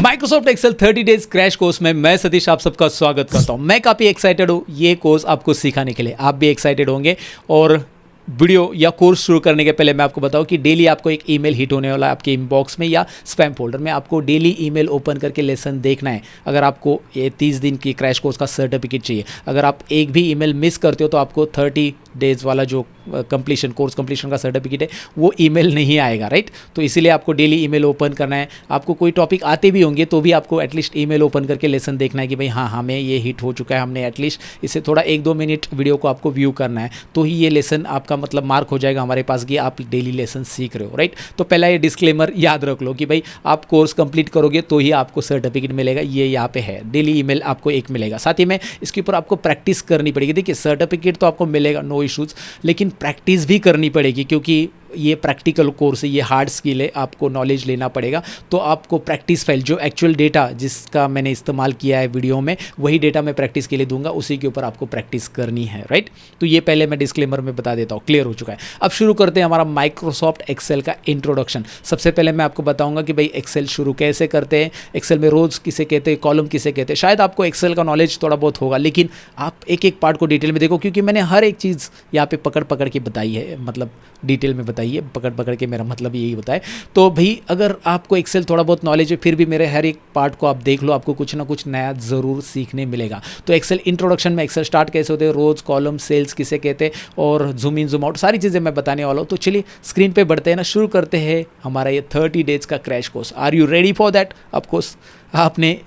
Microsoft Excel 30 days crash course में मैं सतीश आप सबका स्वागत करता हूं। मैं काफ़ी एक्साइटेड हूं ये कोर्स आपको सिखाने के लिए। आप भी एक्साइटेड होंगे। और वीडियो या कोर्स शुरू करने के पहले मैं आपको बताऊं कि डेली आपको एक ईमेल हिट होने वाला है आपके इनबॉक्स में या स्पैम फोल्डर में। आपको डेली ईमेल ओपन करके लेसन देखना है। अगर आपको ये 30 दिन की क्रैश कोर्स का सर्टिफिकेट चाहिए, अगर आप एक भी ईमेल मिस करते हो तो आपको 30 डेज वाला जो कोर्स कंप्लीशन का सर्टिफिकेट है वो ईमेल नहीं आएगा, राइट। तो इसीलिए आपको डेली ईमेल ओपन करना है। आपको कोई टॉपिक आते भी होंगे तो भी आपको एटलीस्ट ईमेल ओपन करके लेसन देखना है कि भाई हाँ हमें ये हिट हो चुका है। हमने एटलीस्ट इसे थोड़ा 1-2 मिनट वीडियो को आपको व्यू करना है, तो ही ये लेसन आपका मतलब मार्क हो जाएगा हमारे पास कि आप डेली लेसन सीख रहे हो, राइट। तो पहला ये डिस्क्लेमर याद रख लो कि भाई आप कोर्स कंप्लीट करोगे तो ही आपको सर्टिफिकेट मिलेगा। ये यहाँ पे है, डेली ईमेल आपको एक मिलेगा। साथ ही में इसके ऊपर आपको प्रैक्टिस करनी पड़ेगी। देखिए सर्टिफिकेट तो आपको मिलेगा, नो इश्यूज़, लेकिन प्रैक्टिस भी करनी पड़ेगी क्योंकि ये प्रैक्टिकल कोर्स है, ये हार्ड स्किल है, आपको नॉलेज लेना पड़ेगा। तो आपको प्रैक्टिस फाइल जो एक्चुअल डेटा जिसका मैंने इस्तेमाल किया है वीडियो में, वही डेटा मैं प्रैक्टिस के लिए दूंगा, उसी के ऊपर आपको प्रैक्टिस करनी है, राइट। तो ये पहले मैं डिस्क्लेमर में बता देता हूँ, क्लियर हो चुका है। अब शुरू करते हैं हमारा माइक्रोसॉफ्ट एक्सेल का इंट्रोडक्शन। सबसे पहले मैं आपको बताऊंगा कि भाई एक्सेल शुरू कैसे करते हैं, एक्सेल में रोज किसे कहते हैं, कॉलम किसे कहते हैं। शायद आपको एक्सेल का नॉलेज थोड़ा बहुत होगा, लेकिन आप एक एक पार्ट को डिटेल में देखो क्योंकि मैंने हर एक चीज़ यहाँ पे पकड़ पकड़ के बताई है, मतलब डिटेल में बताई है। पकड़ पकड़ के मेरा मतलब यही होता है। तो भाई अगर आपको एक्सेल थोड़ा बहुत नॉलेज है फिर भी मेरे हर एक पार्ट को आप देख लो, आपको कुछ ना कुछ नया ज़रूर सीखने मिलेगा। तो एक्सेल इंट्रोडक्शन में एक्सेल स्टार्ट कैसे होते हैं, रोज कॉलम सेल्स किसे कहते हैं और जूम इन जूम आउट सारी चीज़ें मैं बताने वाला हूँ। तो चलिए स्क्रीन पे बढ़ते हैं ना, शुरू करते हैं हमारा ये 30 डेज का crash course. Are you ready for that? Of course आपने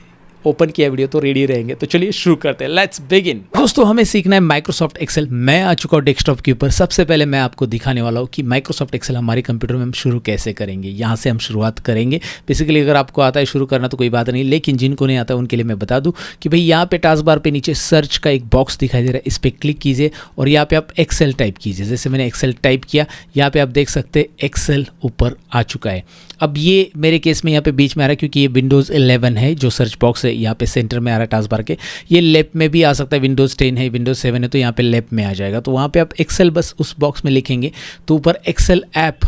ओपन किया वीडियो तो रेडी रहेंगे। तो चलिए शुरू करते हैं, लेट्स बिगिन। दोस्तों हमें सीखना है माइक्रोसॉफ्ट एक्सेल। मैं आ चुका हूँ डेस्कटॉप के ऊपर। सबसे पहले मैं आपको दिखाने वाला हूँ कि माइक्रोसॉफ्ट एक्सेल हमारे कंप्यूटर में हम शुरू कैसे करेंगे। यहाँ से हम शुरुआत करेंगे। बेसिकली अगर आपको आता है शुरू करना तो कोई बात नहीं, लेकिन जिनको नहीं आता उनके लिए मैं बता दूँ कि भाई यहाँ पे टास्क बार पे नीचे सर्च का एक बॉक्स दिखाई दे रहा है, इस पर क्लिक कीजिए और यहाँ पे आप एक्सेल टाइप कीजिए। जैसे मैंने एक्सेल टाइप किया, यहाँ पे आप देख सकते हैं एक्सेल ऊपर आ चुका है। अब ये मेरे केस में यहाँ पे बीच में आ रहा है क्योंकि ये विंडोज़ 11 है जो सर्च बॉक्स है, यहाँ पे सेंटर में आ रहा है टास्क बार के। ये लेफ्ट में भी आ सकता है, विंडोज़ 10 है, विंडोज़ 7 है, तो यहाँ पे लेफ्ट में आ जाएगा। तो वहाँ पे आप एक्सेल बस उस बॉक्स में लिखेंगे तो ऊपर एक्सेल ऐप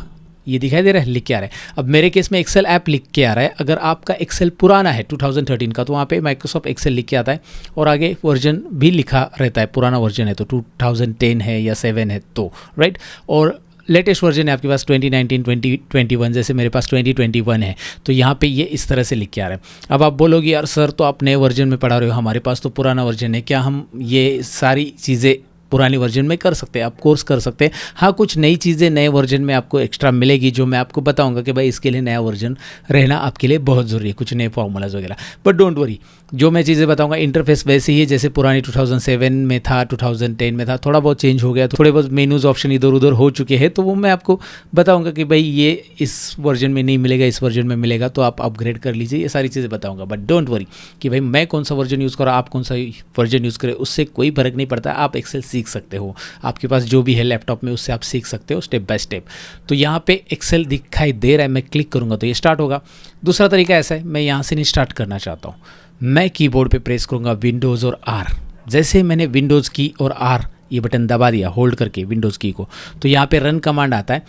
ये दिखाई दे रहा है, लिख के आ रहा है। अब मेरे केस में एक्सेल ऐप लिख के आ रहा है। अगर आपका एक्सेल पुराना है 2013 का तो वहाँ पे माइक्रोसॉफ्ट एक्सेल लिख के आता है और आगे वर्जन भी लिखा रहता है। पुराना वर्जन है तो 2010 है या 7 है तो, राइट। और लेटेस्ट वर्जन है आपके पास 2019, 2021, जैसे मेरे पास 2021 है तो यहाँ पे ये इस तरह से लिख के आ रहा है। अब आप बोलोगे यार सर तो आप नए वर्जन में पढ़ा रहे हो, हमारे पास तो पुराना वर्जन है, क्या हम ये सारी चीज़ें पुरानी वर्जन में कर सकते हैं? आप कोर्स कर सकते हैं। हाँ, कुछ नई चीज़ें नए वर्जन में आपको एक्स्ट्रा मिलेगी जो मैं आपको बताऊंगा कि भाई इसके लिए नया वर्जन रहना आपके लिए बहुत ज़रूरी है, कुछ नए फॉर्मूलाज वगैरह। बट डोंट वरी, जो मैं चीज़ें बताऊंगा इंटरफेस वैसे ही है जैसे पुरानी 2007 में था, 2010 में था। थोड़ा बहुत चेंज हो गया, थोड़े बहुत मेनूज़ ऑप्शन इधर उधर हो चुके हैं, तो वो मैं आपको बताऊंगा कि भाई ये इस वर्जन में नहीं मिलेगा, इस वर्जन में मिलेगा, तो आप अपग्रेड कर लीजिए। ये सारी चीज़ें बताऊंगा। बट डोंट वरी कि भाई मैं कौन सा वर्जन यूज़ करूँ, आप कौन सा वर्जन यूज़ करें, उससे कोई फ़र्क नहीं पड़ता। आप एक्सेल सीख सकते हो, आपके पास जो भी है लैपटॉप में उससे आप सीख सकते हो स्टेप बाय स्टेप। तो यहाँ पे एक्सेल दिखाई दे रहा है, मैं क्लिक करूँगा तो ये स्टार्ट होगा। दूसरा तरीका ऐसा है, मैं यहाँ से नहीं स्टार्ट करना चाहता हूँ, मैं कीबोर्ड पे प्रेस करूँगा विंडोज़ और आर। जैसे मैंने विंडोज़ की और आर ये बटन दबा दिया होल्ड करके विंडोज़ की को, तो यहाँ पे रन कमांड आता है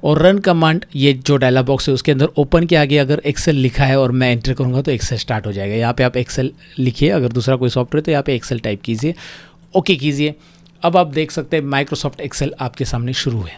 और रन कमांड ये जो डायलॉग बॉक्स है उसके अंदर ओपन के आगे अगर एक्सेल लिखा है और मैं एंटर करूँगा तो एक्सेल स्टार्ट हो जाएगा। यहाँ पे आप एक्सेल लिखिए, अगर दूसरा कोई सॉफ्टवेयर तो यहाँ पे एक्सेल टाइप कीजिए, ओके कीजिए। अब आप देख सकते हैं माइक्रोसॉफ्ट एक्सेल आपके सामने शुरू है।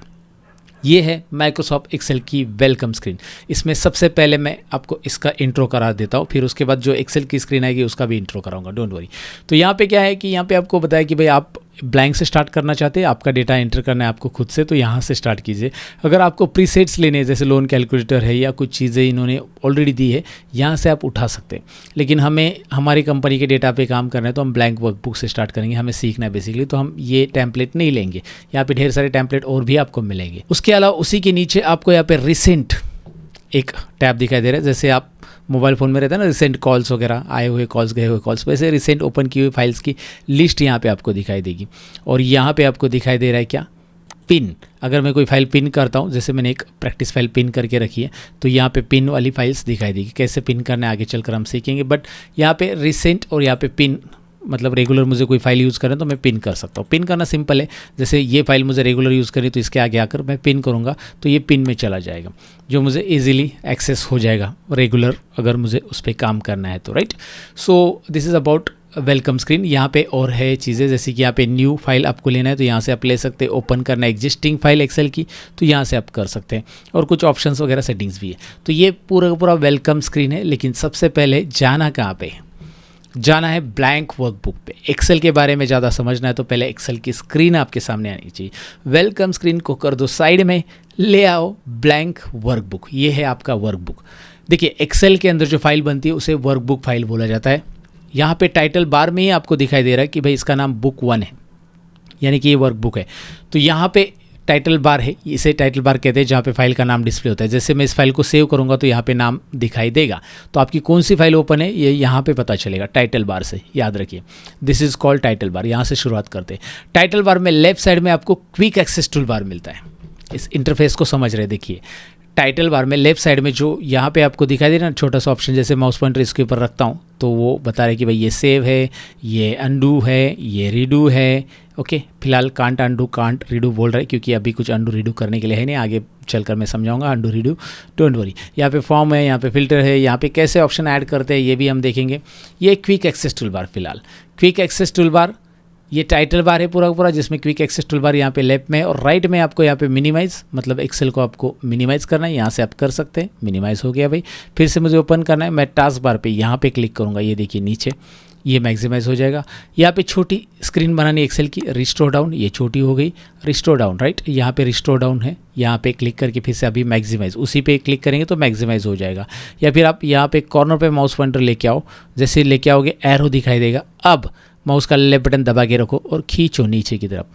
ये है माइक्रोसॉफ्ट एक्सेल की वेलकम स्क्रीन। इसमें सबसे पहले मैं आपको इसका इंट्रो करा देता हूँ, फिर उसके बाद जो एक्सेल की स्क्रीन आएगी उसका भी इंट्रो कराऊंगा, डोंट वरी। तो यहाँ पे क्या है कि यहाँ पे आपको बताया कि भाई आप ब्लैंक से स्टार्ट करना चाहते हैं, आपका डेटा एंटर करना है आपको खुद से, तो यहाँ से स्टार्ट कीजिए। अगर आपको प्रीसेट्स लेने हैं जैसे लोन कैलकुलेटर है या कुछ चीज़ें इन्होंने ऑलरेडी दी है, यहाँ से आप उठा सकते हैं। लेकिन हमें हमारी कंपनी के डेटा पे काम करना है तो हम ब्लैंक वर्कबुक से स्टार्ट करेंगे, हमें सीखना है बेसिकली, तो हम ये टेम्पलेट नहीं लेंगे। यहाँ पे ढेर सारे टेम्पलेट और भी आपको मिलेंगे। उसके अलावा उसी के नीचे आपको यहाँ पे रिसेंट एक टैब दिखाई दे रहा है। जैसे आप मोबाइल फ़ोन में रहता है ना रिसेंट कॉल्स वगैरह, आए हुए कॉल्स गए हुए कॉल्स, वैसे रिसेंट ओपन की हुई फाइल्स की लिस्ट यहाँ पे आपको दिखाई देगी। और यहाँ पे आपको दिखाई दे रहा है क्या, पिन। अगर मैं कोई फाइल पिन करता हूँ, जैसे मैंने एक प्रैक्टिस फाइल पिन करके रखी है, तो यहाँ पे पिन वाली फाइल्स दिखाई देगी। कैसे पिन करना है आगे चलकर हम सीखेंगे, बट यहाँ पे रिसेंट और यहाँ पे पिन मतलब रेगुलर मुझे कोई फाइल यूज़ करें तो मैं पिन कर सकता हूँ। पिन करना सिंपल है, जैसे ये फाइल मुझे रेगुलर यूज़ करनी तो इसके आगे आकर मैं पिन करूँगा तो ये पिन में चला जाएगा, जो मुझे इजीली एक्सेस हो जाएगा रेगुलर अगर मुझे उस पर काम करना है तो, right. So this is about welcome screen. यहाँ पे और है चीज़ें, जैसे कि यहाँ पे न्यू फाइल आपको लेना है तो यहाँ से आप ले सकते हैं, ओपन करना है एग्जिस्टिंग फाइल एक्सेल की तो यहाँ से आप कर सकते हैं, और कुछ ऑप्शंस वगैरह सेटिंग्स भी है। तो ये पूरा का पूरा वेलकम स्क्रीन है। लेकिन सबसे पहले जाना कहाँ पे, जाना है ब्लैंक वर्कबुक पे। एक्सेल के बारे में ज़्यादा समझना है तो पहले एक्सेल की स्क्रीन आपके सामने आनी चाहिए। वेलकम स्क्रीन को कर दो साइड में, ले आओ ब्लैंक वर्कबुक। ये है आपका वर्कबुक। देखिए एक्सेल के अंदर जो फाइल बनती है उसे वर्कबुक फाइल बोला जाता है। यहाँ पे टाइटल बार में ही आपको दिखाई दे रहा है कि भाई इसका नाम बुक 1 है, यानी कि ये वर्कबुक है। तो यहाँ पे टाइटल बार है, इसे टाइटल बार कहते हैं, जहाँ पे फाइल का नाम डिस्प्ले होता है। जैसे मैं इस फाइल को सेव करूँगा तो यहाँ पे नाम दिखाई देगा, तो आपकी कौन सी फाइल ओपन है ये यहाँ पे पता चलेगा टाइटल बार से, याद रखिए। This is called title bar. यहाँ से शुरुआत करते हैं। टाइटल बार में लेफ्ट साइड में आपको क्विक एक्सेस टूल बार मिलता है। इस इंटरफेस को समझ रहे, देखिए टाइटल बार में लेफ्ट साइड में जो यहाँ पे आपको दिखाई दे रहा है छोटा सा ऑप्शन, जैसे माउस पॉइंटर इसके ऊपर रखता हूँ तो वो बता रहा है कि भाई ये सेव है, ये अनडू है, ये रीडू है। ओके, फिलहाल कांट अनडू कांट रीडू बोल रहा है क्योंकि अभी कुछ अनडू रीडू करने के लिए है नहीं, आगे चलकर मैं समझाऊंगा अनडू रीडू, डोंट वरी। यहाँ पे फॉर्म है, यहाँ पे फिल्टर है, यहाँ पे कैसे ऑप्शन ऐड करते हैं ये भी हम देखेंगे। ये क्विक एक्सेस टूल बार, फिलहाल क्विक एक्सेस टूल बार, ये टाइटल बार है पूरा पूरा, जिसमें क्विक एक्सेस टूल बार यहाँ पे लेफ्ट में, और राइट में आपको यहाँ पे मिनिमाइज, मतलब एक्सेल को आपको मिनिमाइज करना है, यहाँ से आप कर सकते हैं। मिनिमाइज हो गया भाई। फिर से मुझे ओपन करना है, मैं टास्क बार पे यहाँ पे क्लिक करूँगा, ये देखिए नीचे ये मैक्सिमाइज हो जाएगा। यहाँ पे छोटी स्क्रीन बनानी एक्सेल की, रिस्टोर डाउन, ये छोटी हो गई, रिस्टोर डाउन, राइट। यहाँ पे रिस्टोर डाउन है, यहाँ पे क्लिक करके फिर से अभी मैक्सिमाइज, उसी पे क्लिक करेंगे तो मैक्सिमाइज हो जाएगा। या फिर आप यहाँ पे कॉर्नर पे माउस पॉइंटर लेके आओ, जैसे लेके आओगे एरो दिखाई देगा। अब माउस का लेफ्ट बटन दबा के रखो और खींचो नीचे की तरफ,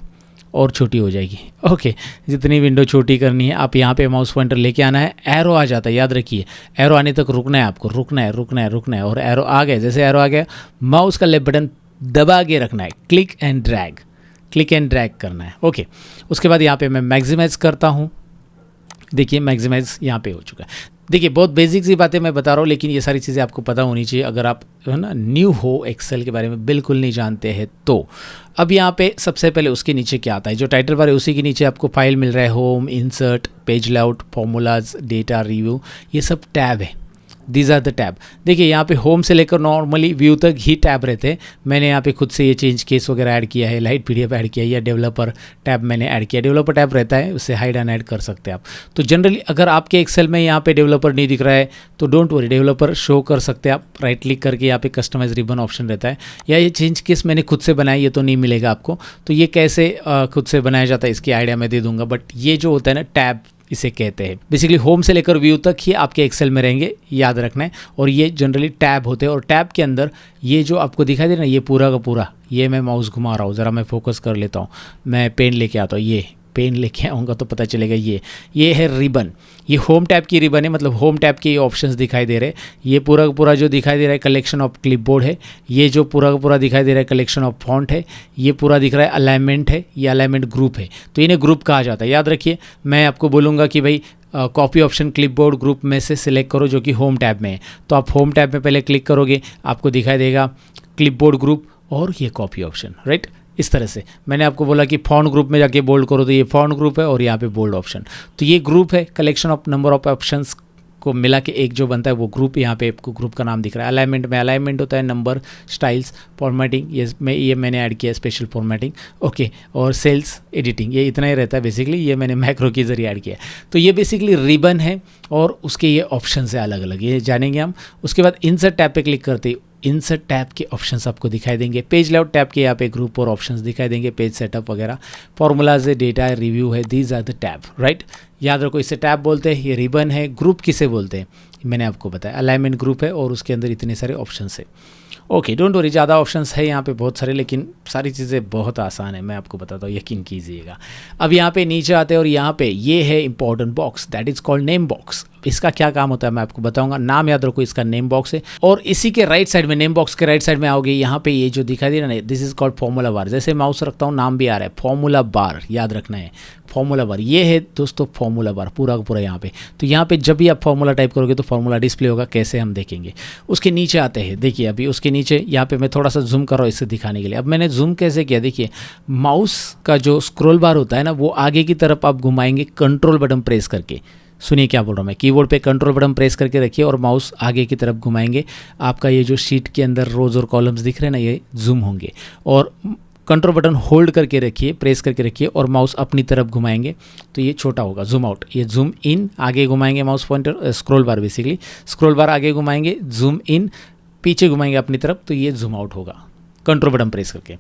और छोटी हो जाएगी। ओके, जितनी विंडो छोटी करनी है आप यहाँ पे माउस पॉइंटर लेके आना है, एरो आ जाता है, याद रखिए एरो आने तक रुकना है आपको, रुकना है रुकना है रुकना है। और एरो आ गया, जैसे एरो आ गया माउस का लेफ्ट बटन दबा के रखना है, click and drag, click and drag करना है। ओके, उसके बाद यहाँ पे मैं मैक्सिमाइज करता हूँ, देखिए मैक्सिमाइज यहाँ पे हो चुका है। देखिए बहुत बेसिक सी बातें मैं बता रहा हूँ, लेकिन ये सारी चीज़ें आपको पता होनी चाहिए अगर आप है ना न्यू हो, एक्सेल के बारे में बिल्कुल नहीं जानते हैं तो। अब यहाँ पे सबसे पहले उसके नीचे क्या आता है, जो टाइटल बार है उसी के नीचे आपको फाइल मिल रहा है, home, insert, page layout, formulas, data, review, ये सब टैब है। These are the tab. देखिए यहाँ पे होम से लेकर नॉर्मली व्यू तक ही टैब रहते हैं। मैंने यहाँ पे खुद से ये चेंज केस वगैरह ऐड किया है, लाइट पीडीएफ ऐड किया है, या डेवलपर टैब मैंने ऐड किया। डेवलपर टैब रहता है, उससे हाइड एंड ऐड कर सकते हैं आप। तो जनरली अगर आपके एक्सेल में यहाँ पे डेवलपर नहीं दिख रहा है तो डोंट वरी, डेवलपर शो कर सकते हैं आप। राइट क्लिक करके यहाँ पे कस्टमाइज रिबन ऑप्शन रहता है, या ये चेंज केस मैंने खुद से बनाया, ये तो नहीं मिलेगा आपको। तो ये कैसे खुद से बनाया जाता है इसकी आइडिया मैं दे दूंगा, बट ये जो होता है ना टैब इसे कहते हैं। बेसिकली होम से लेकर व्यू तक ही आपके एक्सेल में रहेंगे, याद रखना है। और ये जनरली टैब होते हैं, और टैब के अंदर ये जो आपको दिखाई दे रहा है ये पूरा का पूरा, ये मैं माउस घुमा रहा हूँ, ज़रा मैं फोकस कर लेता हूँ, मैं पेन लेके आता हूँ, ये पेन लेके आऊँगा तो पता चलेगा। ये है रिबन, ये होम टैब की रिबन है, मतलब होम टैब के ये ऑप्शंस दिखाई दे रहे हैं। ये पूरा का पूरा जो दिखाई दे रहा है कलेक्शन ऑफ क्लिपबोर्ड है। ये जो पूरा का पूरा दिखाई दे रहा है कलेक्शन ऑफ फॉन्ट है। ये पूरा दिख रहा है अलाइनमेंट है, ये अलाइनमेंट ग्रुप है। तो इन्हें ग्रुप कहा जाता है, याद रखिए। मैं आपको बोलूँगा कि भाई कॉपी ऑप्शन क्लिपबोर्ड ग्रुप में से सिलेक्ट करो जो कि होम टैब में है। तो आप होम टैब में पहले क्लिक करोगे, आपको दिखाई देगा क्लिपबोर्ड ग्रुप और ये कॉपी ऑप्शन, राइट। इस तरह से मैंने आपको बोला कि फॉन्ट ग्रुप में जाके बोल्ड करो, तो ये फॉन्ट ग्रुप है और यहाँ पे बोल्ड ऑप्शन। तो ये ग्रुप है, collection of number of options को मिला के एक जो बनता है वो ग्रुप। यहाँ पे आपको ग्रुप का नाम दिख रहा है। अलाइनमेंट में अलाइनमेंट होता है, नंबर, स्टाइल्स, फॉर्मेटिंग, ये मैंने ऐड किया स्पेशल फॉर्मेटिंग, ओके। और सेल्स, एडिटिंग, ये इतना ही रहता है बेसिकली, ये मैंने मैक्रो के जरिए ऐड किया। तो ये बेसिकली रिबन है और उसके ये ऑप्शन है अलग अलग, ये जानेंगे हम। उसके बाद इंसर्ट टैब पे क्लिक करते ही इंसर्ट टैब के ऑप्शंस आपको दिखाई देंगे। पेज लेआउट टैब के यहाँ पे ग्रुप और ऑप्शंस दिखाई देंगे, पेज सेटअप वगैरह, फॉर्मूलाज है, डेटा है, रिव्यू है, these are the tab, right. याद रखो इसे टैब बोलते हैं। ये रिबन है। ग्रुप किसे बोलते हैं मैंने आपको बताया, अलाइनमेंट ग्रुप है और उसके अंदर इतने सारे ऑप्शंस है। ओके, डोंट वरी, ज़्यादा ऑप्शंस है यहाँ पे बहुत सारे, लेकिन सारी चीज़ें बहुत आसान है, मैं आपको बताता हूँ, यकीन कीजिएगा। अब यहाँ पे नीचे आते हैं और यहाँ पे ये है important box, that is called name box. इसका क्या काम होता है मैं आपको बताऊंगा। नाम याद रखो, इसका नेम बॉक्स है। और इसी के राइट साइड में, नेम बॉक्स के राइट साइड में आओगे, यहाँ पे ये जो दिखाई दे रहा है, this is called formula bar. जैसे माउस रखता हूँ नाम भी आ रहा है, फॉर्मूला बार, याद रखना है फॉर्मूला बार। ये है दोस्तों फॉर्मूला बार पूरा का पूरा यहाँ पे। तो यहाँ पे जब भी आप फॉर्मूला टाइप करोगे तो फॉर्मूला डिस्प्ले होगा, कैसे हम देखेंगे। उसके नीचे आते हैं, देखिए अभी उसके नीचे यहाँ पे मैं थोड़ा सा जूम कर रहा हूँ इसे दिखाने के लिए। अब मैंने जूम कैसे किया, देखिए माउस का जो स्क्रॉल बार होता है ना, वो आगे की तरफ आप घुमाएंगे कंट्रोल बटन प्रेस करके। सुनिए क्या बोल रहा हूँ मैं, कीबोर्ड पे कंट्रोल बटन प्रेस करके रखिए और माउस आगे की तरफ घुमाएंगे। आपका ये जो शीट के अंदर रोज और कॉलम्स दिख रहे हैं ना, ये जूम होंगे। और कंट्रोल बटन होल्ड करके रखिए, प्रेस करके रखिए और माउस अपनी तरफ घुमाएंगे तो ये छोटा होगा, जूम आउट। ये जूम इन, आगे घुमाएंगे माउस पॉइंटर, स्क्रॉल बार बेसिकली, स्क्रॉल बार आगे घुमाएंगे, जूम इन, पीछे घुमाएंगे अपनी तरफ तो ये जूम आउट होगा कंट्रोल बटन प्रेस करके।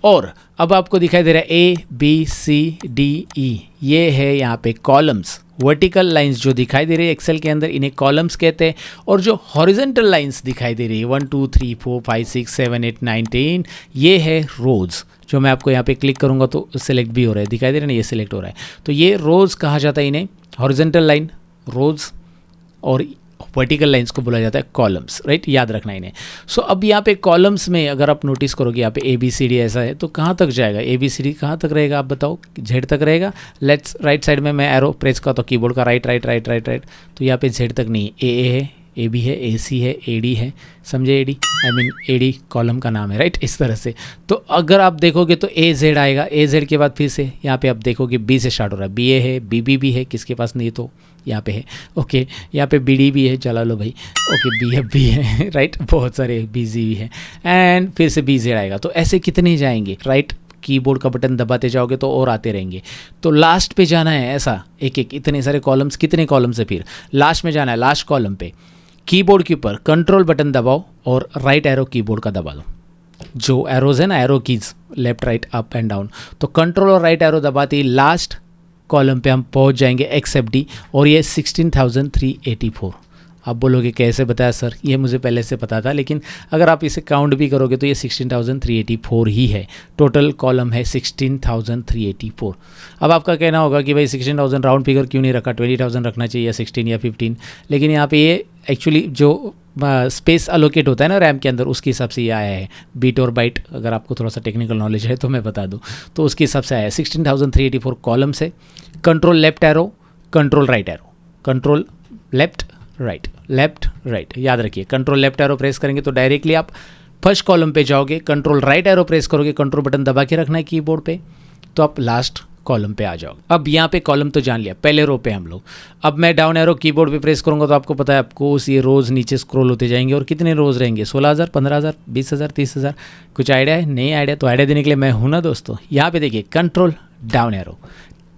और अब आपको दिखाई दे रहा है ABCDE, ये है यहाँ पे कॉलम्स। वर्टिकल लाइंस जो दिखाई दे रही है एक्सेल के अंदर, इन्हें कॉलम्स कहते हैं। और जो हॉरिजॉन्टल लाइंस दिखाई दे रही है 1 2 3 4 5 6 7 8 9 10, ये है रोज। जो मैं आपको यहाँ पे क्लिक करूँगा तो सिलेक्ट भी हो रहा है, दिखाई दे रहा है ना, ये सिलेक्ट हो रहा है। तो ये रोज कहा जाता है इन्हें, हॉरिजॉन्टल लाइन रोज, और वर्टिकल लाइंस को बोला जाता है कॉलम्स, राइट, याद रखना इन्हें। सो अब यहाँ पे कॉलम्स में अगर आप नोटिस करोगे यहाँ पे ABCD ऐसा है, तो कहाँ तक जाएगा ABCD, कहाँ तक रहेगा आप बताओ, Z तक रहेगा। लेट्स राइट साइड में मैं एरो प्रेस करता हूँ कीबोर्ड का, right right right right right, तो यहाँ पे Z तक नहीं, AA है, AB है, AC है, AD है, समझे, AD I mean AD column का नाम है, राइट, इस तरह से। तो अगर आप देखोगे तो AZ आएगा, AZ के बाद फिर से यहाँ पे आप देखोगे B से स्टार्ट हो रहा है, BA है, BB भी है, किसके पास नहीं तो यहाँ पे है, ओके, यहाँ पे BD भी है, चला लो भाई, ओके, BF भी है, राइट, बहुत सारे BZ भी है, एंड फिर से BZ आएगा। तो ऐसे कितने जाएंगे, राइट, कीबोर्ड का बटन दबाते जाओगे तो और आते रहेंगे। तो लास्ट पे जाना है ऐसा, एक एक इतने सारे कॉलम्स, कितने कॉलम्स है, फिर लास्ट में जाना है, लास्ट कॉलम पे कीबोर्ड के ऊपर कंट्रोल बटन दबाओ और राइट एरो कीबोर्ड का दबा दो। जो एरोज है ना, arrow keys, left right up and down, तो कंट्रोल और राइट एरो दबाते ही लास्ट कॉलम पे हम पहुंच जाएंगे एक्सेप्ट डी, और ये 16,384। आप बोलोगे कैसे बताया सर, ये मुझे पहले से पता था, लेकिन अगर आप इसे काउंट भी करोगे तो ये 16,384 ही है। टोटल कॉलम है 16,384। अब आपका कहना होगा कि भाई 16,000 राउंड फिगर क्यों नहीं रखा, 20,000 रखना चाहिए या 16 या 15, लेकिन यहाँ पे ये एक्चुअली जो स्पेस अलोकेट होता है ना रैम के अंदर, उसके हिसाब से ये आया है, बीट और बाइट। अगर आपको थोड़ा सा टेक्निकल नॉलेज है तो मैं बता दूँ, तो उसके हिसाब से आया है। 16,384 कॉलम से control left arrow, control right arrow, control left right, left right, याद रखिए। कंट्रोल लेफ्ट एरो प्रेस करेंगे तो डायरेक्टली आप फर्स्ट कॉलम पे जाओगे, कंट्रोल राइट एरो प्रेस करोगे, कंट्रोल बटन दबा के रखना है कीबोर्ड पे, तो आप लास्ट कॉलम पे आ जाओगे। अब यहाँ पे कॉलम तो जान लिया, पहले रो पे हम लोग। अब मैं डाउन एरो कीबोर्ड पे प्रेस करूँगा तो आपको पता है आपको ये रोज़ नीचे स्क्रॉल होते जाएंगे, और कितने रोज़ रहेंगे, 16,000, 15,000, 20,000, 30,000, कुछ आइडिया है? नहीं आइडिया, तो आइडिया देने के लिए मैं हूँ ना दोस्तों। यहाँ पे देखिए कंट्रोल डाउन एरो,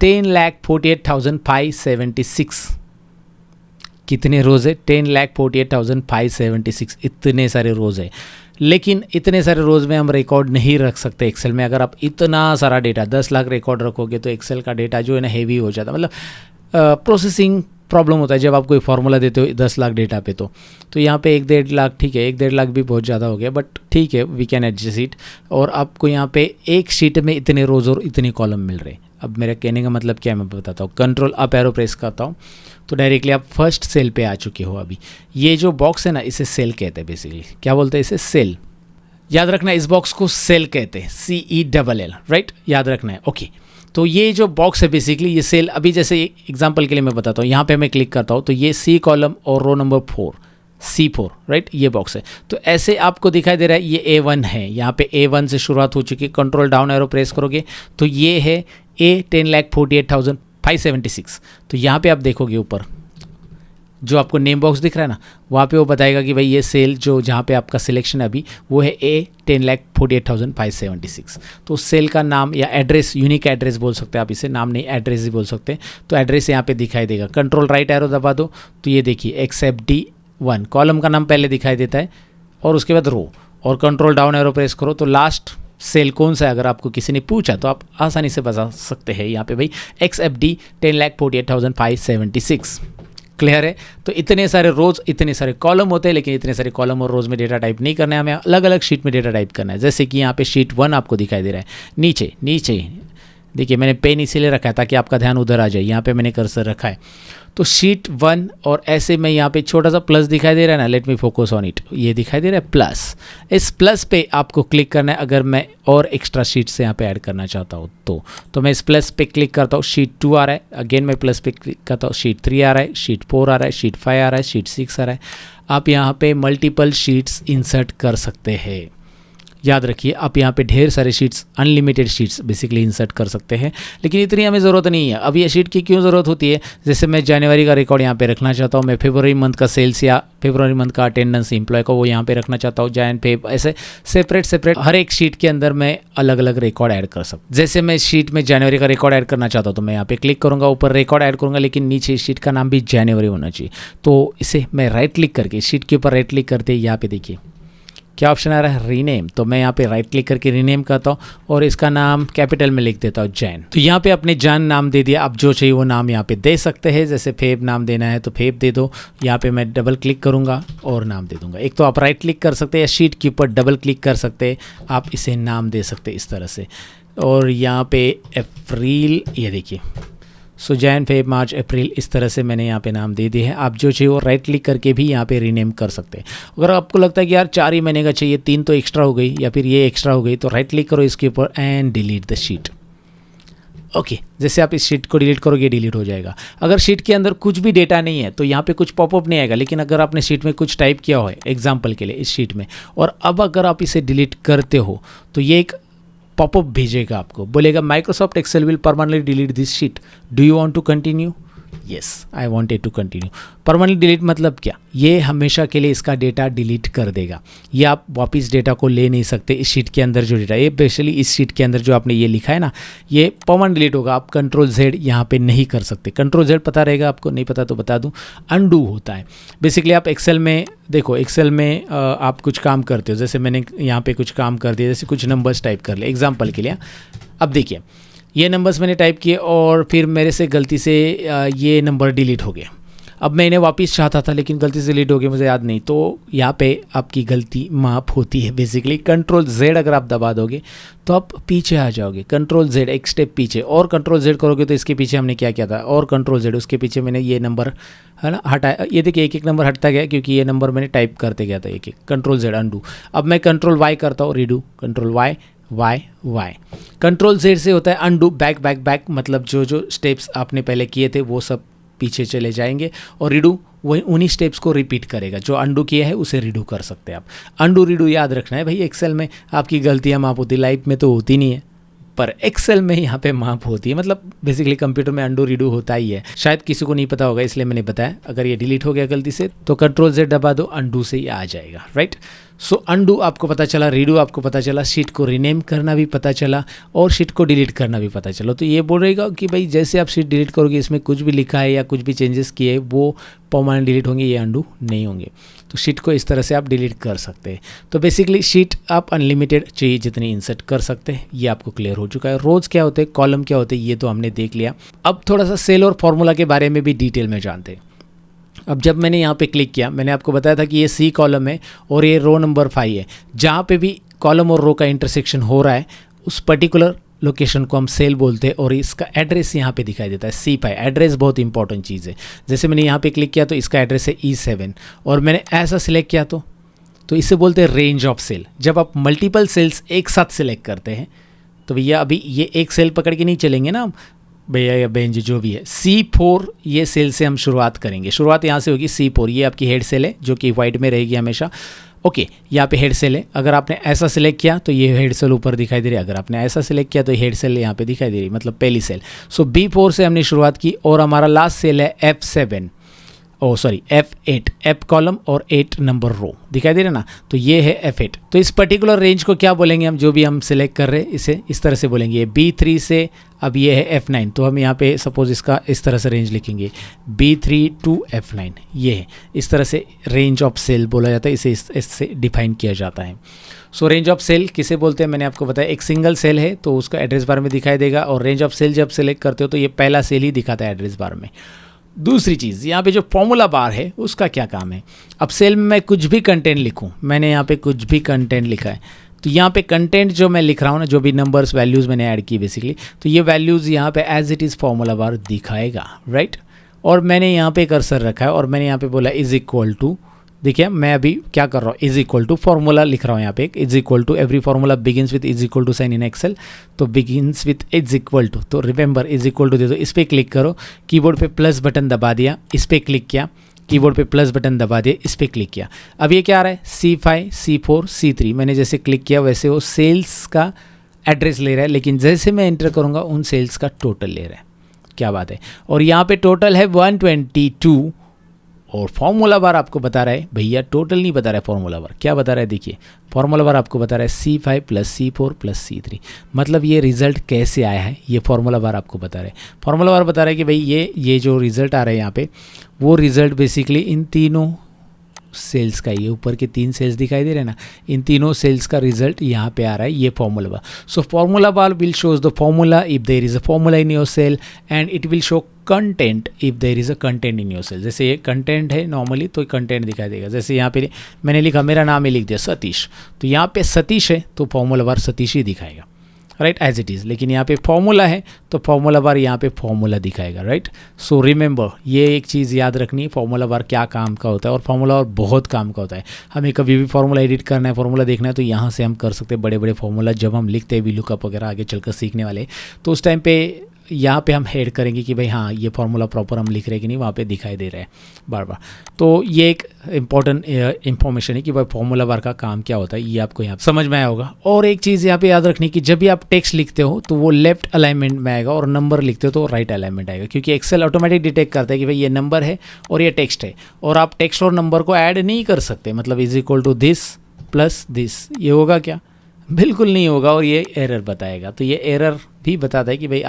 10,48,576 कितने रोज़ है, 10,48,576, इतने सारे रोज़ है। लेकिन इतने सारे रोज़ में हम रिकॉर्ड नहीं रख सकते एक्सेल में। अगर आप इतना सारा डेटा 10 लाख रिकॉर्ड रखोगे तो एक्सेल का डेटा जो है ना हेवी हो जाता है, मतलब प्रोसेसिंग प्रॉब्लम होता है जब आप कोई फार्मूला देते हो 10 लाख डेटा पे। तो यहाँ पे 1-1.5 लाख, ठीक है, 1-1.5 लाख भी बहुत ज़्यादा हो गया, बट ठीक है, वी कैन एडजस्ट इट। और आपको यहाँ पे एक शीट में इतने रोज़ और इतने कॉलम मिल रहे हैं। अब मेरा कहने का मतलब क्या है मैं बताता हूँ। कंट्रोल अप एरो प्रेस करता हूँ तो डायरेक्टली आप फर्स्ट सेल पे आ चुके हो। अभी ये जो बॉक्स है ना, इसे सेल कहते हैं बेसिकली। क्या बोलते हैं इसे? सेल। याद रखना, इस बॉक्स को सेल कहते हैं, CELL, राइट, याद रखना है, ओके। तो ये जो बॉक्स है बेसिकली ये सेल। अभी जैसे एग्जांपल के लिए मैं बताता हूँ, यहाँ पे मैं क्लिक करता हूँ तो ये C कॉलम और रो नंबर 4, C4, राइट, ये बॉक्स है। तो ऐसे आपको दिखाई दे रहा है ये A1 है, यहाँ पे A1 से शुरुआत हो चुकी है। कंट्रोल डाउन एरो प्रेस करोगे तो ये है A 10,48,576। तो यहाँ पे आप देखोगे ऊपर जो आपको नेम बॉक्स दिख रहा है ना, वहाँ पे वो बताएगा कि भाई ये सेल जो जहाँ पे आपका सिलेक्शन है अभी वो है A 10,48,576। तो उस सेल का नाम या एड्रेस, यूनिक एड्रेस बोल सकते हैं आप इसे, नाम नहीं एड्रेस ही बोल सकते हैं। तो एड्रेस यहाँ पे दिखाई देगा। कंट्रोल राइट एरो दबा दो तो ये देखिए एक्सेप्ट D1, कॉलम का नाम पहले दिखाई देता है और उसके बाद रो, और कंट्रोल डाउन एरो प्रेस करो तो लास्ट सेल कौन सा है अगर आपको किसी ने पूछा तो आप आसानी से बता सकते हैं यहाँ पे भाई XFD 10,48,576। क्लियर है? तो इतने सारे रोज़, इतने सारे कॉलम होते हैं, लेकिन इतने सारे कॉलम और रोज़ में डेटा टाइप नहीं करना है हमें, अलग अलग शीट में डेटा टाइप करना है। जैसे कि यहाँ पे शीट 1 आपको दिखाई दे रहा है, नीचे नीचे देखिए मैंने पेन इसीलिए रखा है ताकि आपका ध्यान उधर आ जाए। यहाँ पे मैंने कर्सर रखा है। तो शीट 1 और ऐसे में यहाँ पे छोटा सा प्लस दिखाई दे रहा है ना, let me focus on it, ये दिखाई दे रहा है प्लस। इस प्लस पे आपको क्लिक करना है अगर मैं और एक्स्ट्रा शीट्स यहाँ पे ऐड करना चाहता हूँ तो मैं इस प्लस पे क्लिक करता हूँ, शीट 2 आ रहा है, अगेन मैं प्लस पे क्लिक करता हूँ, शीट 3 आ रहा है, शीट 4 आ रहा है, शीट 5 आ रहा है, शीट 6 आ रहा है। आप यहाँ पे मल्टीपल शीट्स इंसर्ट कर सकते हैं। याद रखिए आप यहाँ पे ढेर सारे sheets, unlimited sheets basically insert कर सकते हैं, लेकिन इतनी हमें ज़रूरत नहीं है। अब ये शीट की क्यों ज़रूरत होती है, जैसे मैं जनवरी का रिकॉर्ड यहाँ पे रखना चाहता हूँ, मैं फरवरी मंथ का सेल्स या फरवरी मंथ का अटेंडेंस एम्प्लॉय का वो यहाँ पे रखना चाहता हूँ, जैन पे, ऐसे सेपरेट हर एक शीट के अंदर मैं अलग अलग रिकॉर्ड ऐड कर सकता हूँ। जैसे मैं शीट में जनवरी का रिकॉर्ड ऐड करना चाहता हूँ तो मैं यहाँ पे क्लिक करूँगा, ऊपर रिकॉर्ड ऐड करूँगा, लेकिन नीचे शीट का नाम भी जनवरी होना चाहिए। तो इसे मैं राइट क्लिक करके शीट के ऊपर राइट क्लिक करते यहाँ पे देखिए क्या ऑप्शन आ रहा है, रीनेम। तो मैं यहाँ पे राइट क्लिक करके रीनेम करता हूँ और इसका नाम कैपिटल में लिख देता हूँ जैन। तो यहाँ पे अपने जैन नाम दे दिया, आप जो चाहिए वो नाम यहाँ पे दे सकते हैं। जैसे फेब नाम देना है तो फेब दे दो, यहाँ पे मैं डबल क्लिक करूँगा और नाम दे दूँगा। एक तो आप राइट क्लिक कर सकते हैं या शीट के ऊपर डबल क्लिक कर सकते हैं, आप इसे नाम दे सकते हैं इस तरह से। और यहाँ पे अप्रैल, ये देखिए, सो जैन फेब मार्च अप्रैल, इस तरह से मैंने यहाँ पे नाम दे दिए हैं। आप जो चाहिए वो राइट क्लिक करके भी यहाँ पे रीनेम कर सकते हैं। अगर आपको लगता है कि यार 4 ही महीने का चाहिए, 3 तो एक्स्ट्रा हो गई या फिर ये एक्स्ट्रा हो गई, तो राइट क्लिक करो इसके ऊपर and delete the sheet. Okay, जैसे आप इस शीट को डिलीट करोगे डिलीट हो जाएगा। अगर शीट के अंदर कुछ भी डेटा नहीं है तो यहाँ पे कुछ पॉपअप नहीं आएगा, लेकिन अगर आपने शीट में कुछ टाइप किया हो एग्जाम्पल के लिए इस शीट में, और अब अगर आप इसे डिलीट करते हो तो ये एक पॉपअप भेजेगा आपको, बोलेगा Microsoft Excel will permanently delete this sheet, do you want to continue. Yes, I wanted to continue. Permanent delete मतलब क्या, ये हमेशा के लिए इसका डेटा डिलीट कर देगा। ये आप वापस डेटा को ले नहीं सकते। इस शीट के अंदर जो डेटा, ये स्पेशली इस शीट के अंदर जो आपने ये लिखा है ना, ये परमानेंट डिलीट होगा। आप कंट्रोल Z यहाँ पे नहीं कर सकते। कंट्रोल Z पता रहेगा आपको, नहीं पता तो बता दूँ, अनडू होता है। बेसिकली आप एक्सेल में देखो, एक्सेल में आप कुछ काम करते हो, जैसे मैंने यहाँ पे कुछ काम कर दिया, जैसे कुछ नंबर्स टाइप कर ले एग्जाम्पल के लिए। अब देखिए ये नंबर्स मैंने टाइप किए और फिर मेरे से गलती से ये नंबर डिलीट हो गया। अब मैं इन्हें वापस चाहता था लेकिन गलती से डिलीट हो गया, मुझे याद नहीं। तो यहाँ पे आपकी गलती माफ़ होती है। बेसिकली कंट्रोल Z अगर आप दबा दोगे तो आप पीछे आ जाओगे। कंट्रोल Z एक स्टेप पीछे, और कंट्रोल Z करोगे तो इसके पीछे हमने क्या किया था, और कंट्रोल Z उसके पीछे मैंने ये नंबर है ना हटाया। ये देखिए एक एक नंबर हटता गया क्योंकि ये नंबर मैंने टाइप करते गया था एक एक। Control Z undo. अब मैं कंट्रोल Y करता हूँ, redo, control Y Y। Control Z से होता है अनडू, बैक, मतलब जो स्टेप्स आपने पहले किए थे वो सब पीछे चले जाएंगे, और रीडू वही उन्हीं स्टेप्स को रिपीट करेगा। जो अनडू किया है उसे रीडू कर सकते हैं आप। अनडू रीडू याद रखना है भाई। एक्सेल में आपकी गलतियाँ माफ होती, लाइफ में तो होती नहीं है, पर एक्सेल में यहाँ पे माफ होती है। मतलब बेसिकली कंप्यूटर में अनडू रीडू होता ही है। शायद किसी को नहीं पता होगा इसलिए मैंने बताया। अगर ये डिलीट हो गया गलती से तो कंट्रोल Z दबा दो, अनडू से ही आ जाएगा, राइट। सो अनडू आपको पता चला, रीडू आपको पता चला, शीट को रीनेम करना भी पता चला और शीट को डिलीट करना भी पता चला। तो ये बोल रहेगा कि भाई जैसे आप शीट डिलीट करोगे इसमें कुछ भी लिखा है या कुछ भी चेंजेस किए वो परमानेंट डिलीट होंगे, ये अनडू नहीं होंगे। तो शीट को इस तरह से आप डिलीट कर सकते हैं। तो बेसिकली शीट आप अनलिमिटेड चाहिए जितनी इंसर्ट कर सकते हैं, ये आपको क्लियर हो चुका है। रोज क्या होते हैं, कॉलम क्या होते हैं, ये तो हमने देख लिया। अब थोड़ा सा सेल और फॉर्मूला के बारे में भी डिटेल में जानते हैं। अब जब मैंने यहाँ पे क्लिक किया, मैंने आपको बताया था कि ये C कॉलम है और ये रो नंबर 5 है। जहाँ पे भी कॉलम और रो का इंटरसेक्शन हो रहा है उस पर्टिकुलर लोकेशन को हम सेल बोलते हैं, और इसका एड्रेस यहाँ पे दिखाई देता है C5। एड्रेस बहुत इंपॉर्टेंट चीज़ है। जैसे मैंने यहाँ पे क्लिक किया तो इसका एड्रेस है E7 और मैंने ऐसा सिलेक्ट किया तो इसे बोलते हैं रेंज ऑफ सेल। जब आप मल्टीपल सेल्स एक साथ सिलेक्ट करते हैं तो भैया अभी ये एक सेल पकड़ के नहीं चलेंगे ना भैया या बहन जी, जो भी है। C4 ये सेल से हम शुरुआत करेंगे। शुरुआत यहाँ से होगी C4। ये आपकी हेड सेल है जो कि वाइट में रहेगी हमेशा। ओके, यहाँ पे हेड सेल है। अगर आपने ऐसा सिलेक्ट किया तो ये हेड सेल ऊपर दिखाई दे रही है। अगर आपने ऐसा सिलेक्ट किया तो हेड सेल यहाँ पे दिखाई दे रही, मतलब पहली सेल। सो B4 से हमने शुरुआत की और हमारा लास्ट सेल है F7, F8, F कॉलम और 8 नंबर रो दिखाई दे रहा है ना। तो ये है F8। तो इस पर्टिकुलर रेंज को क्या बोलेंगे हम, जो भी हम सिलेक्ट कर रहे हैं इसे इस तरह से बोलेंगे। B3 से अब ये है F9, तो हम यहाँ पे सपोज इसका इस तरह से रेंज लिखेंगे B3 to F9। ये है, इस तरह से रेंज ऑफ सेल बोला जाता है, इसे इससे डिफाइन किया जाता है। सो रेंज ऑफ सेल किसे बोलते हैं मैंने आपको बताया। एक सिंगल सेल है तो उसका एड्रेस बार में दिखाई देगा, और रेंज ऑफ सेल जब सेलेक्ट करते हो तो ये पहला सेल ही दिखाता है एड्रेस बार में। दूसरी चीज़, यहाँ पे जो फॉर्मूला बार है उसका क्या काम है। अब सेल में मैं कुछ भी कंटेंट लिखूँ, मैंने यहाँ पे कुछ भी कंटेंट लिखा है, तो यहाँ पे कंटेंट जो मैं लिख रहा हूँ ना, जो भी नंबर्स वैल्यूज़ मैंने ऐड की बेसिकली, तो ये वैल्यूज़ यहाँ पे as it is formula bar दिखाएगा, राइट। और मैंने यहाँ पे कर्सर रखा है और मैंने यहाँ पे बोला इज इक्वल टू, देखिए मैं अभी क्या कर रहा हूँ, इज इक्वल टू फॉर्मूला लिख रहा हूँ यहाँ पे, is equal to, every formula begins with is equal to sign in Excel, तो begins with is equal to, तो रिमेंबर इज इक्वल टू दे दो, इस पर क्लिक करो, कीबोर्ड पे प्लस बटन दबा दिया, इस पर क्लिक किया, कीबोर्ड पे प्लस बटन दबा दिया, इस पर क्लिक किया। अब ये क्या आ रहा है, C5 C4 C3, मैंने जैसे क्लिक किया वैसे वो सेल्स का एड्रेस ले रहा है, लेकिन जैसे मैं एंटर करूँगा उन सेल्स का टोटल ले रहा है। क्या बात है, और यहाँ पे टोटल है 122 और फॉर्मूला बार आपको बता रहा है, भैया टोटल नहीं बता रहा है, फॉर्मूला बार क्या बता रहा है, देखिए फॉर्मूला बार आपको बता रहा है C5 + C4 + C3, मतलब ये रिजल्ट कैसे आया है ये फॉर्मूला बार आपको बता रहा है। फॉर्मूला बार बता रहा है कि भाई ये जो रिजल्ट आ रहा है यहाँ पे, वो रिजल्ट बेसिकली इन तीनों सेल्स का, ये ऊपर के 3 सेल्स दिखाई दे रहे हैं ना, इन तीनों सेल्स का रिजल्ट यहाँ पे आ रहा है, ये formula bar. So formula bar will shows the formula if there is a formula in your cell and it will show content if there is a content in your cell. जैसे ये content है normally तो content दिखाई देगा, जैसे यहाँ पे मैंने लिखा, मेरा नाम ही लिख दिया सतीश, तो यहाँ पे सतीश है तो फॉर्मूला बार सतीश ही दिखाएगा, राइट, एज इट इज़। लेकिन यहाँ पे फॉर्मूला है तो फॉर्मूला बार यहाँ पे फॉर्मूला दिखाएगा, राइट। सो रिमेंबर, ये एक चीज़ याद रखनी है, फॉर्मूला बार क्या काम का होता है, और फॉर्मूला बार बहुत काम का होता है। हमें कभी भी फॉर्मूला एडिट करना है, फॉर्मूला देखना है, तो यहाँ से हम कर सकते हैं बड़े बड़े फॉर्मूला। जब हम लिखते हैं VLOOKUP वगैरह आगे चलकर सीखने वाले, तो उस टाइम पे यहाँ पे हम हेड करेंगे कि भाई हाँ ये फॉर्मूला प्रॉपर हम लिख रहे हैं कि नहीं, वहाँ पे दिखाई दे रहा है बार बार। तो ये एक इंपॉर्टेंट इंफॉर्मेशन है कि भाई फॉर्मूला बार का काम क्या होता है, ये आपको यहाँ समझ में आया होगा। और एक चीज़ यहाँ पे याद रखनी कि जब भी आप टेक्स्ट लिखते हो तो वो लेफ्ट अलाइनमेंट में आएगा, और नंबर लिखते हो तो राइट अलाइनमेंट आएगा, क्योंकि एक्सेल ऑटोमेटिक डिटेक्ट करता है कि भाई ये नंबर है और ये टेक्स्ट है, और आप टेक्स्ट और नंबर को ऐड नहीं कर सकते। मतलब is equal to this plus this, ये होगा क्या, बिल्कुल नहीं होगा, और ये एरर बताएगा। तो ये एरर भी बताता है कि भाई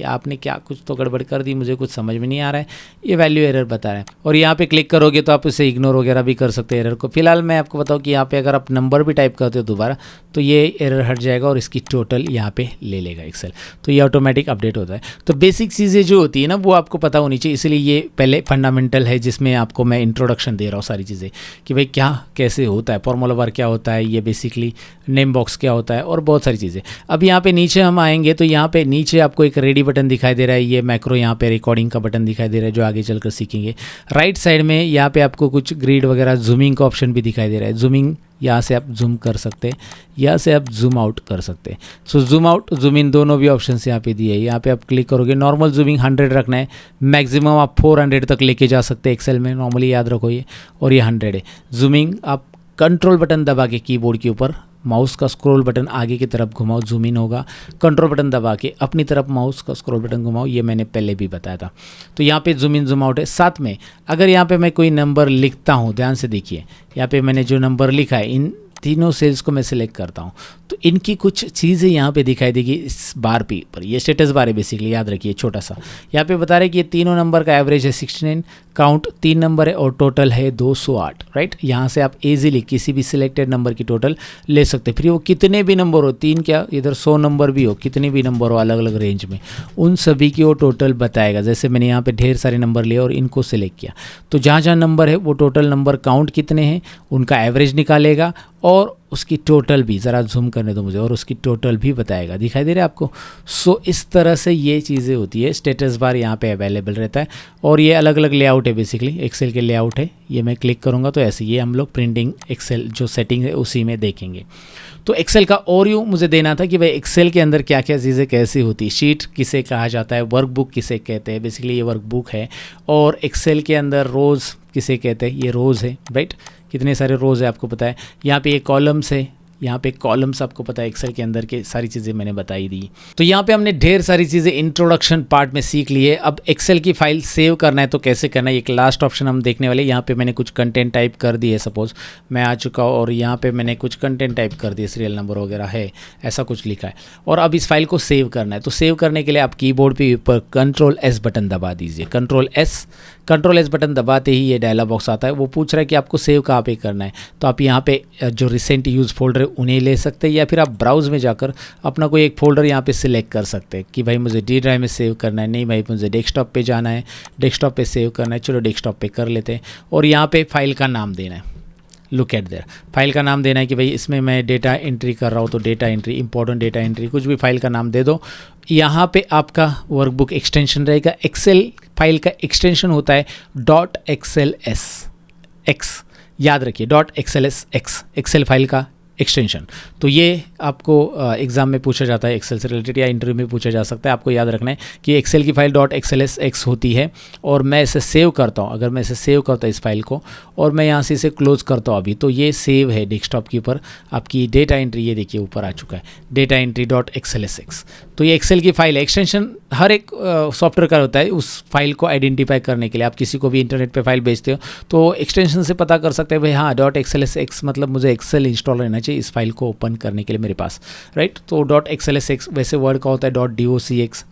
आपने क्या कुछ तो गड़बड़ कर दी, मुझे कुछ समझ में नहीं आ रहा है, ये वैल्यू एरर बता रहा है। और यहाँ पे क्लिक करोगे तो आप इसे इग्नोर वगैरह भी कर सकते हैं एरर को। फिलहाल मैं आपको बताऊँ कि यहाँ पे अगर आप नंबर भी टाइप करते हो दोबारा तो ये एरर हट जाएगा और इसकी टोटल यहाँ पे ले लेगा एक्सेल, तो ये ऑटोमेटिक अपडेट होता है। तो बेसिक चीज़ें जो होती है ना वो आपको पता होनी चाहिए, इसलिए ये पहले फंडामेंटल है जिसमें आपको मैं इंट्रोडक्शन दे रहा हूँ सारी चीज़ें कि भाई क्या कैसे होता है, फॉर्मूला बार क्या होता है, ये बेसिकली नेम बॉक्स क्या होता है, और बहुत सारी चीज़ें। अब यहाँ पे नीचे हम आएंगे तो यहाँ पे नीचे आपको एक रेडी बटन दिखाई दे रहा है, ये मैक्रो यहाँ पे रिकॉर्डिंग का बटन दिखाई दे रहा है जो आगे चलकर सीखेंगे। राइट साइड में यहाँ पे आपको कुछ ग्रिड वगैरह जूमिंग का ऑप्शन भी दिखाई दे रहा है, जूमिंग यहाँ से आप जूम कर सकते हैं, यहाँ से आप जूम आउट कर सकते हैं। सो जूम आउट जूम इन दोनों भी ऑप्शन यहाँ पे दिए है। यहाँ पे आप क्लिक करोगे, नॉर्मल जूमिंग 100 रखना है, मैक्सिमम आप 400 तक लेके जा सकते हैं एक्सेल में, नॉर्मली याद रखो ये, और ये 100 है। जूमिंग आप कंट्रोल बटन दबा के कीबोर्ड के ऊपर माउस का स्क्रॉल बटन आगे की तरफ घुमाओ, जूम इन होगा, कंट्रोल बटन दबा के अपनी तरफ माउस का स्क्रॉल बटन घुमाओ, ये मैंने पहले भी बताया था। तो यहाँ पे जूम इन जूम आउट है। साथ में अगर यहाँ पे मैं कोई नंबर लिखता हूँ, ध्यान से देखिए, यहाँ पे मैंने जो नंबर लिखा है इन तीनों सेल्स को मैं सिलेक्ट करता हूँ तो इनकी कुछ चीज़ें यहाँ पे दिखाई देगी इस बार पे पर। ये स्टेटस बार है बेसिकली, याद रखिए छोटा सा। यहाँ पे बता रहे हैं कि ये तीनों नंबर का एवरेज है 69, काउंट 3 नंबर है और टोटल है 208, राइट। यहाँ से आप इजीली किसी भी सिलेक्टेड नंबर की टोटल ले सकते हैं, फिर वो कितने भी नंबर हो, 3 क्या इधर 100 नंबर भी हो, कितने भी नंबर हो अलग अलग रेंज में, उन सभी की वो टोटल बताएगा। जैसे मैंने यहाँ पे ढेर सारे नंबर लिए और इनको सिलेक्ट किया तो जहाँ जहाँ नंबर है वो टोटल नंबर काउंट कितने हैं उनका एवरेज निकालेगा और उसकी टोटल भी, ज़रा जूम करने दो मुझे, और उसकी टोटल भी बताएगा। दिखाई दे रहा है आपको। सो इस तरह से ये चीज़ें होती है। स्टेटस बार यहाँ पे अवेलेबल रहता है और ये अलग अलग लेआउट है, बेसिकली एक्सेल के लेआउट है। ये मैं क्लिक करूँगा तो ऐसे ये हम लोग प्रिंटिंग एक्सेल जो सेटिंग है उसी में देखेंगे। तो एक्सेल का ओवरव्यू मुझे देना था कि भाई एक्सेल के अंदर क्या क्या चीज़ें कैसी होती है, शीट किसे कहा जाता है, वर्कबुक किसे कहते हैं, बेसिकली ये वर्कबुक है। और एक्सेल के अंदर रोज़ किसे कहते हैं, ये रोज़ है, राइट। कितने सारे रोज़ है आपको पता है। यहाँ पे ये कॉलम्स है, यहाँ पे कॉलम्स आपको पता है एक्सेल के अंदर के सारी चीज़ें मैंने बताई दी। तो यहाँ पे हमने ढेर सारी चीज़ें इंट्रोडक्शन पार्ट में सीख ली है। अब एक्सेल की फाइल सेव करना है तो कैसे करना है, एक लास्ट ऑप्शन हम देखने वाले। यहाँ पे मैंने कुछ कंटेंट टाइप कर दी है, सपोज मैं आ चुका हूँ और यहाँ पे मैंने कुछ कंटेंट टाइप कर दिए, सीरियल नंबर वगैरह है, ऐसा कुछ लिखा है। और अब इस फाइल को सेव करना है तो सेव करने के लिए आप कीबोर्ड पे ऊपर Ctrl+S बटन दबा दीजिए। Ctrl+S बटन दबाते ही ये डायलॉग बॉक्स आता है। वो पूछ रहा है कि आपको सेव कहाँ पे करना है, तो आप यहाँ पे जो रिसेंट यूज़ फोल्डर है उन्हें ले सकते हैं, या फिर आप ब्राउज़ में जाकर अपना कोई एक फ़ोल्डर यहाँ पे सिलेक्ट कर सकते हैं कि भाई मुझे डी ड्राइव में सेव करना है, नहीं भाई मुझे डेस्कटॉप पे जाना है, डेस्कटॉप पे सेव करना है, चलो डेस्कटॉप पे कर लेते हैं। और यहाँ पे फाइल का नाम देना है, लुक एट देयर, फाइल का नाम देना है कि भाई इसमें मैं डेटा एंट्री कर रहा हूँ तो data entry, important data entry, कुछ भी फाइल का नाम दे दो। यहाँ पे आपका वर्कबुक एक्सटेंशन रहेगा, एक्सेल फाइल का एक्सटेंशन होता है .xls याद रखिए .xlsx एक्सेल फाइल का एक्सटेंशन। तो ये आपको एग्जाम में पूछा जाता है, एक्सेल से रिलेटेड या इंटरव्यू में पूछा जा सकता है। आपको याद रखना है कि एक्सेल की फाइल .xlsx होती है और मैं इसे सेव करता हूँ। अगर मैं इसे सेव करता हूँ इस फाइल को और मैं यहाँ से इसे क्लोज करता हूँ अभी, तो ये सेव है डेस्कटॉप के ऊपर। आपकी डेटा एंट्री ये देखिए ऊपर आ चुका है, डेटा एंट्री .xlsx। तो ये एक्सेल की फाइल है। एक्सटेंशन हर एक सॉफ्टवेयर का होता है उस फाइल को आइडेंटिफाई करने के लिए। आप किसी को भी इंटरनेट पे फाइल भेजते हो तो एक्सटेंशन से पता कर सकते हैं भाई हाँ .xlsx मतलब मुझे एक्सेल इंस्टॉल रहना चाहिए इस फाइल को ओपन करने के लिए मेरे पास, राइट। तो .xlsx वैसे वर्ड का होता है .docx,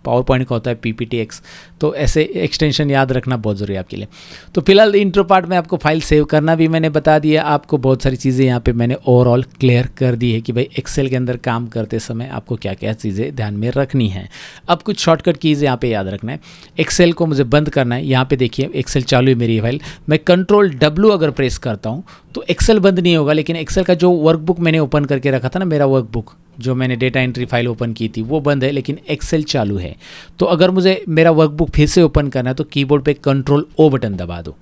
पावर पॉइंट का होता है PPTX। तो ऐसे एक्सटेंशन याद रखना बहुत ज़रूरी है आपके लिए। तो फिलहाल इंट्रो पार्ट में आपको फाइल सेव करना भी मैंने बता दिया, आपको बहुत सारी चीज़ें यहाँ पे मैंने ओवरऑल क्लियर कर दी है कि भाई एक्सेल के अंदर काम करते समय आपको क्या क्या चीज़ें ध्यान में रखनी है। अब कुछ शॉर्टकट कीज़ यहाँ पे याद रखना है। एक्सेल को मुझे बंद करना है। यहाँ पे देखिए एक्सेल चालू है मेरी फाइल, मैं Ctrl+W अगर प्रेस करता हूँ तो एक्सेल बंद नहीं होगा, लेकिन एक्सेल का जो वर्कबुक मैंने ओपन करके रखा था ना, मेरा वर्कबुक जो मैंने डेटा एंट्री फाइल ओपन की थी वो बंद है, लेकिन एक्सेल चालू है। तो अगर मुझे मेरा वर्कबुक फिर से ओपन करना है तो कीबोर्ड पे Ctrl+O बटन दबा दो।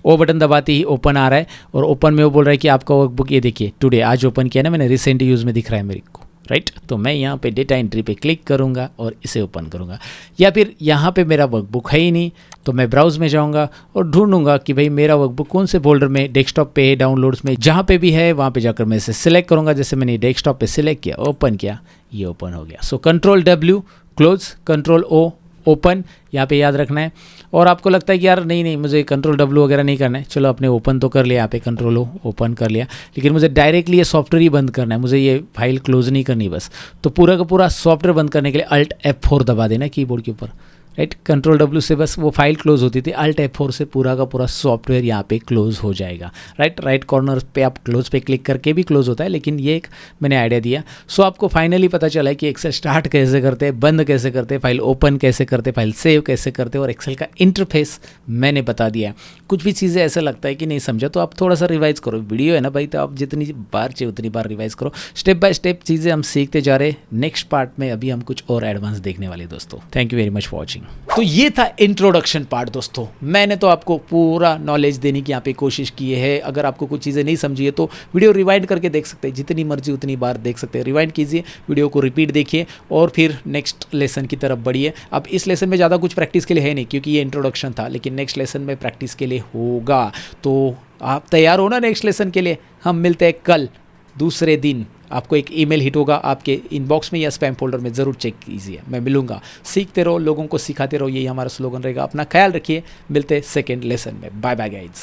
ओ बटन दबाते ही ओपन आ रहा है और ओपन में वो बोल रहा है कि आपका वर्कबुक ये देखिए टुडे आज ओपन किया ना मैंने, रिसेंट यूज़ में दिख रहा है मेरे को, राइट। तो मैं यहाँ पे डेटा एंट्री पे क्लिक करूँगा और इसे ओपन करूँगा। या फिर यहाँ पे मेरा वर्कबुक है ही नहीं तो मैं ब्राउज में जाऊँगा और ढूंढूंगा कि भाई मेरा वर्कबुक कौन से फोल्डर में, डेस्कटॉप पे, डाउनलोड्स में, जहाँ पे भी है वहाँ पे जाकर मैं इसे सिलेक्ट करूँगा। जैसे मैंने डेस्कटॉप पे सिलेक्ट किया, ओपन किया, ये ओपन हो गया। सो Ctrl+W क्लोज, Ctrl+O ओपन, यहाँ पे याद रखना है। और आपको लगता है कि यार नहीं मुझे Ctrl+W वगैरह नहीं करना है, चलो अपने ओपन तो कर लिया, यहाँ पे Ctrl+O ओपन कर लिया, लेकिन मुझे डायरेक्टली ये सॉफ्टवेयर ही बंद करना है, मुझे ये फाइल क्लोज नहीं करनी बस। तो पूरा का पूरा सॉफ्टवेयर बंद करने के लिए Alt F4 दबा देना कीबोर्ड के ऊपर, राइट। Ctrl+W से बस वो फाइल क्लोज होती थी, Alt F4 से पूरा का पूरा सॉफ्टवेयर यहाँ पे क्लोज हो जाएगा, राइट कॉर्नर पे आप क्लोज पे क्लिक करके भी क्लोज होता है, लेकिन ये एक मैंने आइडिया दिया। सो आपको फाइनली पता चला है कि एक्सेल स्टार्ट कैसे करते हैं, बंद कैसे करते हैं, फाइल ओपन कैसे करते हैं, फाइल सेव कैसे करते हैं, और एक्सेल का इंटरफेस मैंने बता दिया। कुछ भी चीज़ें ऐसा लगता है कि नहीं समझा तो आप थोड़ा सा रिवाइज करो, वीडियो है ना भाई, तो आप जितनी बार चाहिए उतनी बार रिवाइज करो। स्टेप बाय स्टेप चीज़ें हम सीखते जा रहे हैं। नेक्स्ट पार्ट में अभी हम कुछ और एडवांस देखने वाले दोस्तों। Thank you very much for watching. तो ये था इंट्रोडक्शन पार्ट दोस्तों। मैंने तो आपको पूरा नॉलेज देने की यहाँ पे कोशिश की है। अगर आपको कुछ चीज़ें नहीं समझी है तो वीडियो रिवाइंड करके देख सकते हैं, जितनी मर्जी उतनी बार देख सकते हैं। रिवाइंड कीजिए, वीडियो को रिपीट देखिए और फिर नेक्स्ट लेसन की तरफ बढ़िए। अब इस लेसन में ज़्यादा कुछ प्रैक्टिस के लिए है नहीं क्योंकि ये इंट्रोडक्शन था, लेकिन नेक्स्ट लेसन में प्रैक्टिस के लिए होगा। तो आप तैयार हो ना नेक्स्ट लेसन के लिए? हम मिलते हैं कल दूसरे दिन। आपको एक ईमेल हिट होगा आपके इनबॉक्स में या स्पैम फोल्डर में, ज़रूर चेक कीजिए। मैं मिलूंगा। सीखते रहो, लोगों को सिखाते रहो, यही हमारा स्लोगन रहेगा। अपना ख्याल रखिए, मिलते हैं सेकेंड लेसन में। Bye bye guys.